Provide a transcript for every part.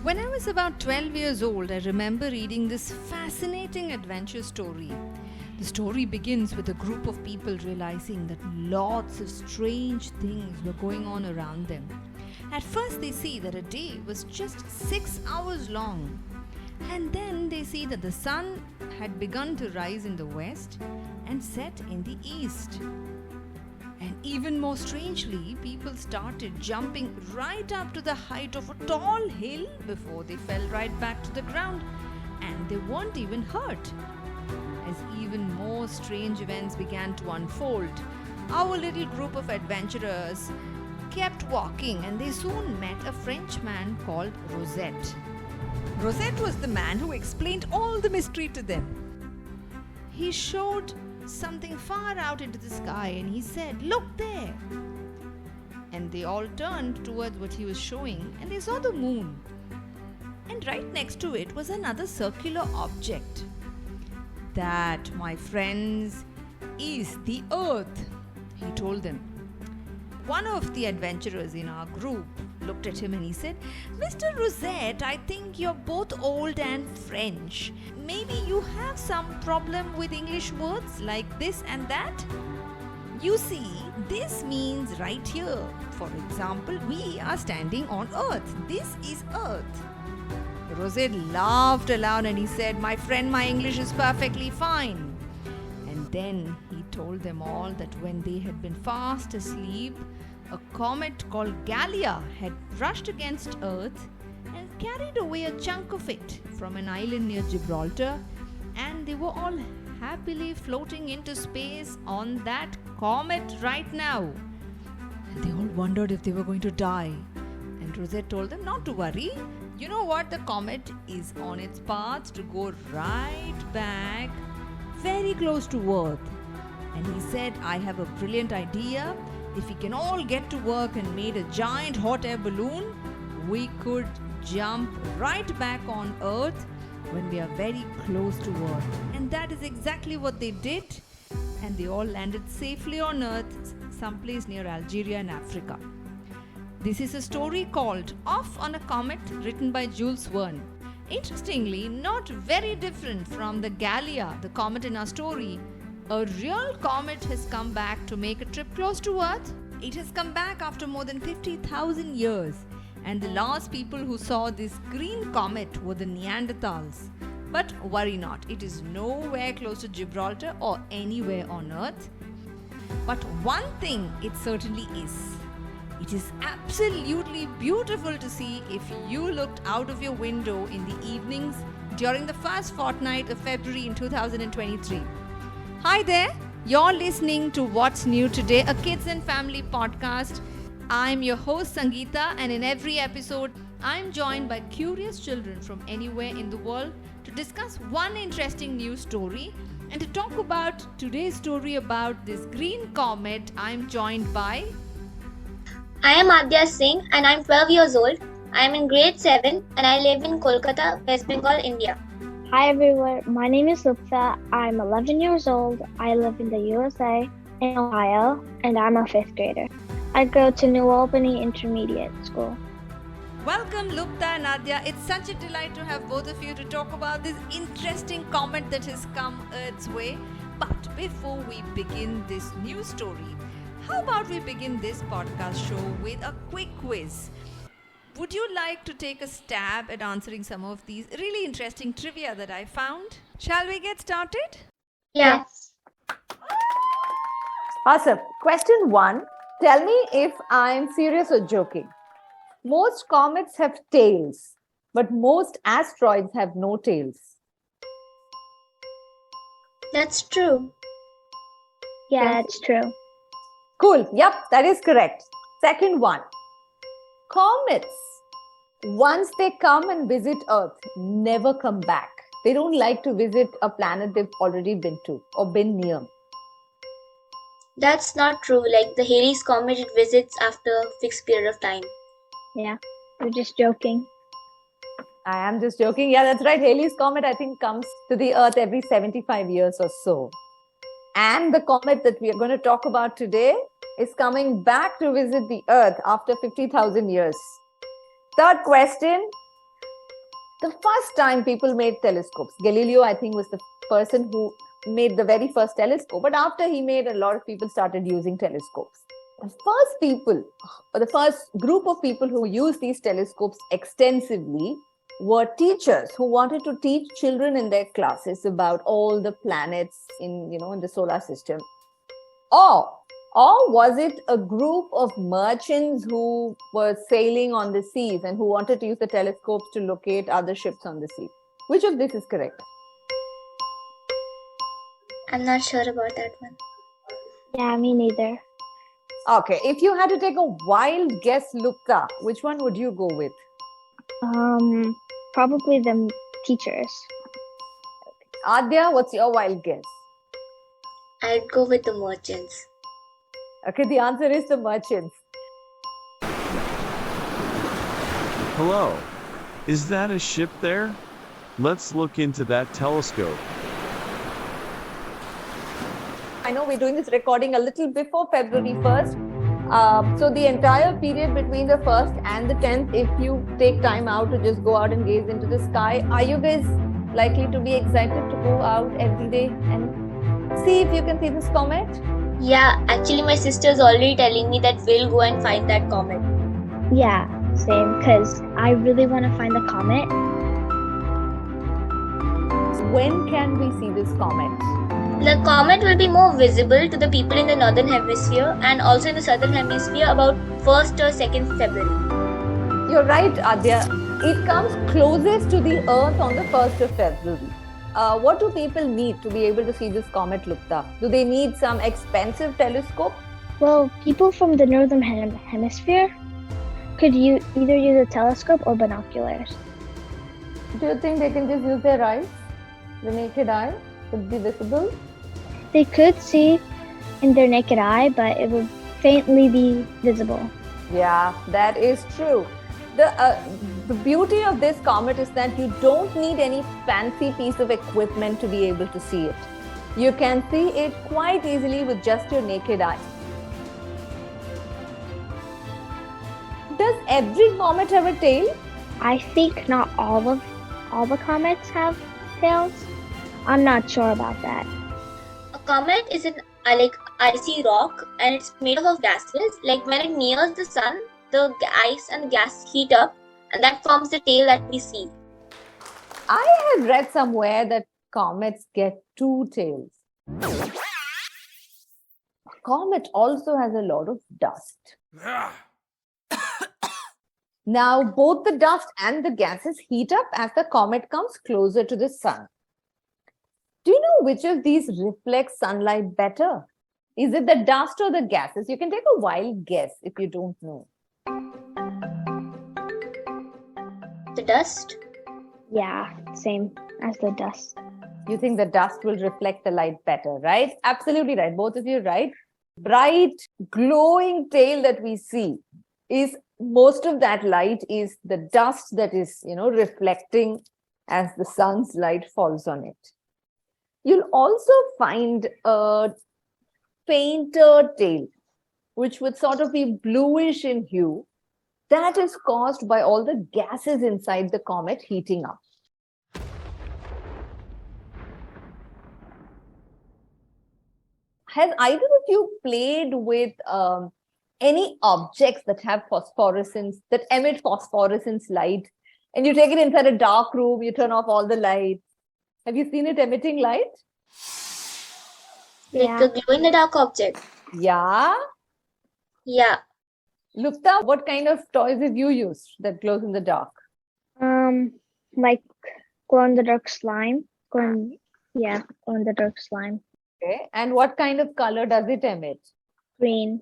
When I was about 12 years old, I remember reading this fascinating adventure story. The story begins with a group of people realizing that lots of strange things were going on around them. At first, they see that a day was just 6 hours long. And then they see that the sun had begun to rise in the west and set in the east. And even more strangely, people started jumping right up to the height of a tall hill before they fell right back to the ground, and they weren't even hurt. As even more strange events began to unfold, our little group of adventurers kept walking, and they soon met a Frenchman called Rosette. Rosette was the man who explained all the mystery to them. He showed something far out into the sky and he said, "Look there!" And they all turned towards what he was showing and they saw the moon. And right next to it was another circular object. "That, my friends, is the earth," he told them. One of the adventurers in our group looked at him and he said, "Mr. Rosette, I think you're both old and French. Maybe you have some problem with English words like this and that? You see, this means right here. For example, we are standing on earth. This is earth." Rosette laughed aloud and he said, "My friend, my English is perfectly fine." And then he told them all that when they had been fast asleep, a comet called Gallia had rushed against Earth and carried away a chunk of it from an island near Gibraltar, and they were all happily floating into space on that comet right now. And they all wondered if they were going to die. And Rosette told them not to worry. You know what? The comet is on its path to go right back very close to Earth. And he said, "I have a brilliant idea. If we can all get to work and made a giant hot air balloon, we could jump right back on Earth when we are very close to Earth." And that is exactly what they did. And they all landed safely on Earth, someplace near Algeria in Africa. This is a story called Off on a Comet, written by Jules Verne. Interestingly, not very different from the Gallia, the comet in our story, a real comet has come back to make a trip close to Earth. It has come back after more than 50,000 years, and the last people who saw this green comet were the Neanderthals. But worry not, it is nowhere close to Gibraltar or anywhere on Earth. But one thing it certainly is. It is absolutely beautiful to see if you looked out of your window in the evenings during the first fortnight of February in 2023. Hi there, you're listening to What's New Today, a kids and family podcast. I'm your host Sangeeta, and in every episode, I'm joined by curious children from anywhere in the world to discuss one interesting news story. And to talk about today's story about this green comet, I'm joined by... I am Aadya Singh and I am 12 years old. I am in grade 7 and I live in Kolkata, West Bengal, India. Hi everyone, my name is Luptha. I'm 11 years old. I live in the USA, in Ohio, and I'm a 5th grader. I go to New Albany Intermediate School. Welcome Luptha and Aadya. It's such a delight to have both of you to talk about this interesting comet that has come Earth's way. But before we begin this new story, how about we begin this podcast show with a quick quiz? Would you like to take a stab at answering some of these really interesting trivia that I found? Shall we get started? Yes. Awesome. Question 1. Tell me if I'm serious or joking. Most comets have tails, but most asteroids have no tails. That's true. Yeah, it's true. Cool. Yep, that is correct. Second one. Comets, once they come and visit Earth, never come back. They don't like to visit a planet they've already been to or been near. That's not true. Like the Halley's Comet, it visits after a fixed period of time. Yeah, you're just joking. I am just joking. Yeah, that's right. Halley's Comet, I think, comes to the Earth every 75 years or so. And the comet that we are going to talk about today is coming back to visit the Earth after 50,000 years. Third question. The first time people made telescopes, Galileo, I think, was the person who made the very first telescope. But after he made, a lot of people started using telescopes. The first people, or the first group of people who used these telescopes extensively were teachers who wanted to teach children in their classes about all the planets in the solar system. Or was it a group of merchants who were sailing on the seas and who wanted to use the telescopes to locate other ships on the sea? Which of this is correct? I'm not sure about that one. Yeah, me neither. Okay, if you had to take a wild guess, Luptha, which one would you go with? Probably the teachers. Aadya, what's your wild guess? I'd go with the merchants. Okay, the answer is the merchants. Hello. Is that a ship there? Let's look into that telescope. I know we're doing this recording a little before February 1st. So the entire period between the 1st and the 10th, if you take time out to just go out and gaze into the sky, are you guys likely to be excited to go out every day and see if you can see this comet? Yeah, actually my sister's already telling me that we'll go and find that comet. Yeah, same, because I really want to find the comet. When can we see this comet? The comet will be more visible to the people in the northern hemisphere and also in the southern hemisphere about 1st or 2nd February. You're right, Aadya. It comes closest to the Earth on the 1st of February. What do people need to be able to see this comet, Luptha? Do they need some expensive telescope? Well, people from the northern hemisphere could either use a telescope or binoculars. Do you think they can just use their eyes? The naked eye would be visible? They could see in their naked eye, but it would faintly be visible. Yeah, that is true. The beauty of this comet is that you don't need any fancy piece of equipment to be able to see it. You can see it quite easily with just your naked eye. Does every comet have a tail? I think not all the comets have tails. I'm not sure about that. A comet is an icy rock and it's made up of gases. Like when it nears the sun, the ice and the gas heat up and that forms the tail that we see. I had read somewhere that comets get two tails. A comet also has a lot of dust. Now, both the dust and the gases heat up as the comet comes closer to the sun. Do you know which of these reflects sunlight better? Is it the dust or the gases? You can take a wild guess if you don't know. The dust? Yeah, same as the dust. You think the dust will reflect the light better, right? Absolutely right. Both of you right. Bright, glowing tail that we see is most of that light is the dust that is, reflecting as the sun's light falls on it. You'll also find a fainter tail, which would sort of be bluish in hue. That is caused by all the gases inside the comet heating up. Has either of you played with any objects that have phosphorescence, that emit phosphorescence light, and you take it inside a dark room, you turn off all the lights? Have you seen it emitting light? Like a glow in the dark object. Yeah. Yeah. Luptha, what kind of toys have you used that glows in the dark? Like glow in the dark slime. Glow in the dark slime. Okay. And what kind of color does it emit? Green.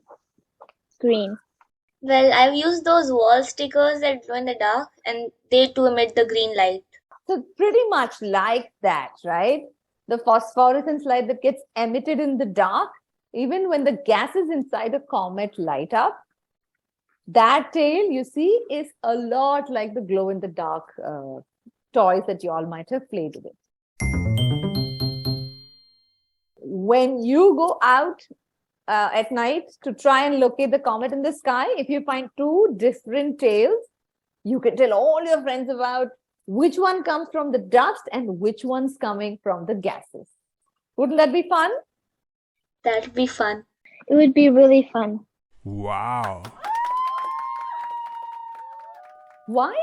Well, I've used those wall stickers that glow in the dark and they too emit the green light. So pretty much like that, right? The phosphorescence light that gets emitted in the dark, even when the gases inside a comet light up, that tail, you see, is a lot like the glow-in-the-dark toys that you all might have played with. When you go out at night to try and locate the comet in the sky, if you find two different tails, you can tell all your friends about which one comes from the dust and which one's coming from the gases. Wouldn't that be fun? That'd be fun. It would be really fun. Wow. Why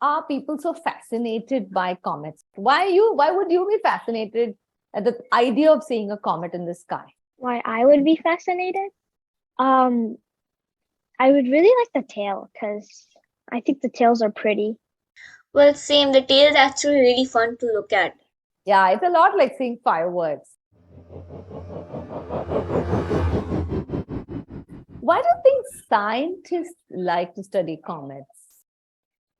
are people so fascinated by comets? Why would you be fascinated at the idea of seeing a comet in the sky? Why I would be fascinated? I would really like the tail because I think the tails are pretty. Well, same. The tail is actually really fun to look at. Yeah, it's a lot like seeing fireworks. Why do you think scientists like to study comets?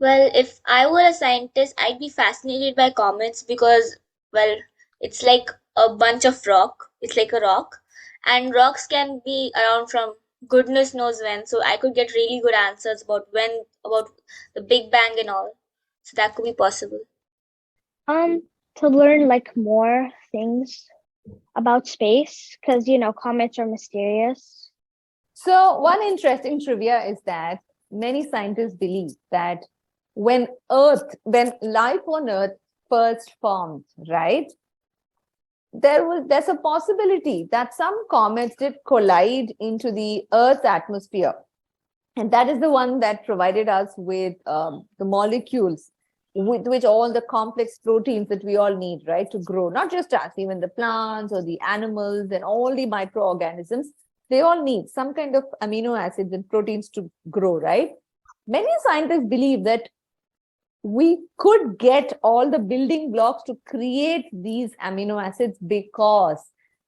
Well, if I were a scientist, I'd be fascinated by comets because, well, it's like a bunch of rock. It's like a rock. And rocks can be around from goodness knows when. So I could get really good answers about the Big Bang and all. So that could be possible. To learn like more things about space because comets are mysterious. So one interesting trivia is that many scientists believe that when life on Earth first formed, right, there's a possibility that some comets did collide into the Earth's atmosphere. And that is the one that provided us with the molecules with which all the complex proteins that we all need, right, to grow. Not just us, even the plants or the animals and all the microorganisms, they all need some kind of amino acids and proteins to grow, right? Many scientists believe that we could get all the building blocks to create these amino acids because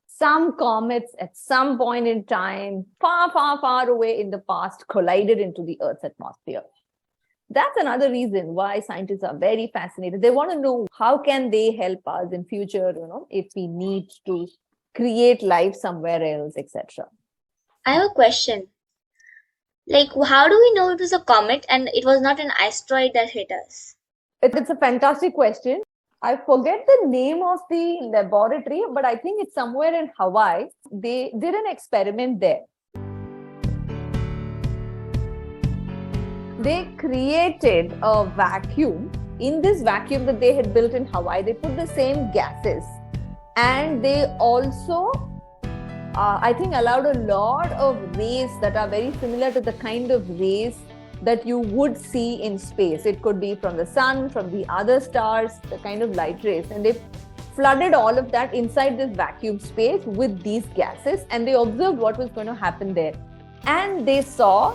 some comets at some point in time, far, far, far away in the past, collided into the Earth's atmosphere. That's another reason why scientists are very fascinated. They want to know how can they help us in future, if we need to create life somewhere else, etc. I have a question. Like, how do we know it was a comet and it was not an asteroid that hit us? It's a fantastic question. I forget the name of the laboratory, but I think it's somewhere in Hawaii. They did an experiment there. They created a vacuum. In this vacuum that they had built in Hawaii, they put the same gases. And they also, I think, allowed a lot of rays that are very similar to the kind of rays that you would see in space. It could be from the sun, from the other stars, the kind of light rays. And they flooded all of that inside this vacuum space with these gases. And they observed what was going to happen there. And they saw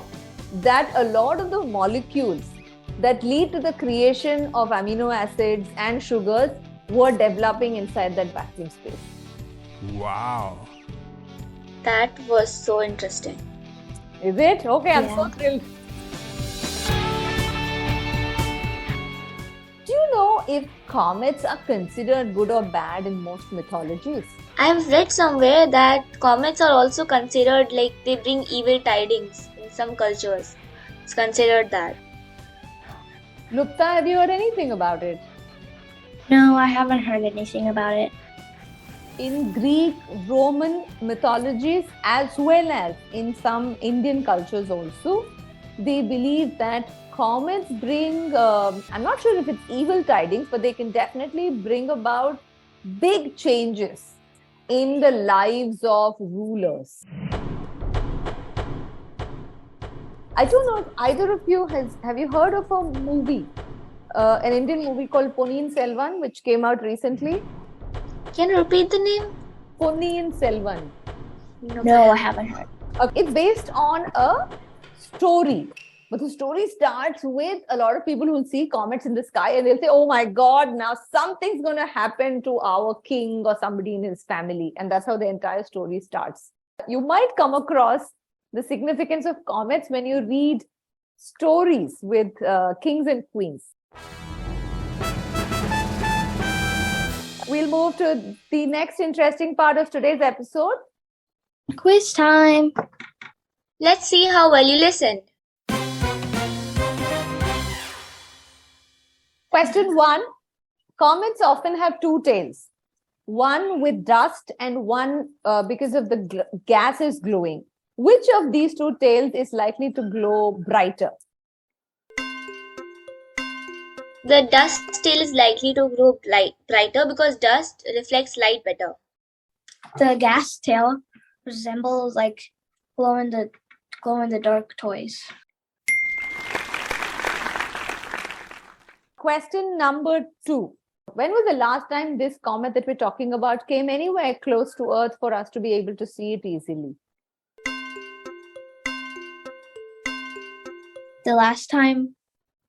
that a lot of the molecules that lead to the creation of amino acids and sugars were developing inside that vacuum space. Wow. That was so interesting. Is it? Okay, I'm so Yeah. thrilled. Do you know if comets are considered good or bad in most mythologies? I've read somewhere that comets are also considered like they bring evil tidings in some cultures. It's considered that. Luptha, have you heard anything about it? No, I haven't heard anything about it. In Greek, Roman mythologies, as well as in some Indian cultures also, they believe that comets bring, I'm not sure if it's evil tidings, but they can definitely bring about big changes in the lives of rulers. I don't know if either of you have you heard of a movie, an Indian movie called Ponniyin Selvan, which came out recently? Can you repeat the name? Ponniyin Selvan. No, I haven't heard. It's based on a story. But the story starts with a lot of people who will see comets in the sky and they'll say, oh my God, now something's going to happen to our king or somebody in his family. And that's how the entire story starts. You might come across the significance of comets when you read stories with kings and queens. We'll move to the next interesting part of today's episode. Quiz time. Let's see how well you listened. Question 1. Comets often have two tails. One with dust and one because of the gas is glowing. Which of these two tails is likely to glow brighter? The dust tail is likely to grow brighter because dust reflects light better. The gas tail resembles like glow in the dark toys. Question number 2. When was the last time this comet that we're talking about came anywhere close to Earth for us to be able to see it easily? The last time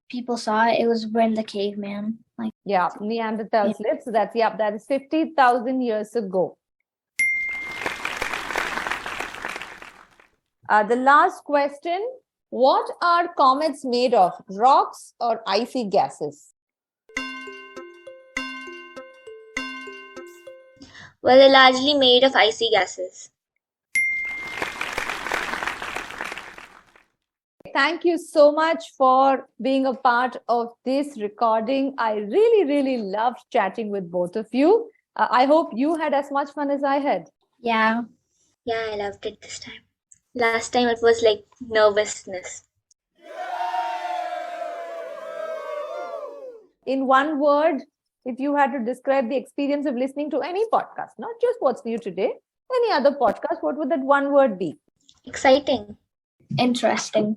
people saw it, it was when the caveman, Yeah, Neanderthals lived. So that is 50,000 years ago. The last question. What are comets made of? Rocks or icy gases? Well, they're largely made of icy gases. Thank you so much for being a part of this recording. I really, really loved chatting with both of you. I hope you had as much fun as I had. yeah. Yeah, I loved it this time. Last time it was like nervousness. In one word, if you had to describe the experience of listening to any podcast, not just What's New Today, any other podcast, what would that one word be? Exciting. Interesting.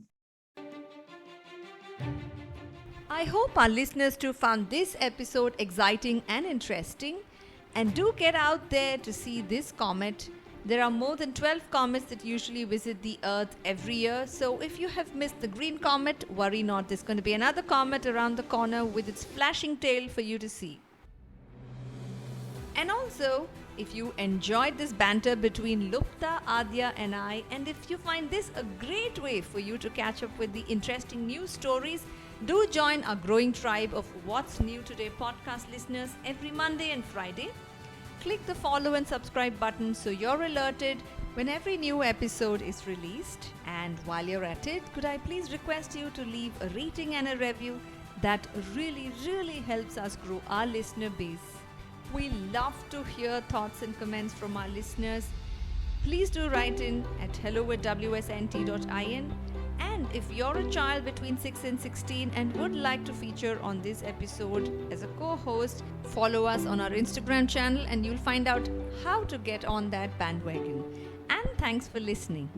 I hope our listeners too found this episode exciting and interesting. And do get out there to see this comet. There are more than 12 comets that usually visit the Earth every year. So if you have missed the green comet, worry not. There's going to be another comet around the corner with its flashing tail for you to see. And also, if you enjoyed this banter between Luptha, Aadya and I, and if you find this a great way for you to catch up with the interesting news stories, do join our growing tribe of What's New Today podcast listeners every Monday and Friday. Click the follow and subscribe button so you're alerted when every new episode is released. And while you're at it, could I please request you to leave a rating and a review? That really, really helps us grow our listener base. We love to hear thoughts and comments from our listeners. Please do write in at hello@wsnt.in. And if you're a child between 6 and 16 and would like to feature on this episode as a co-host, follow us on our Instagram channel and you'll find out how to get on that bandwagon. And thanks for listening.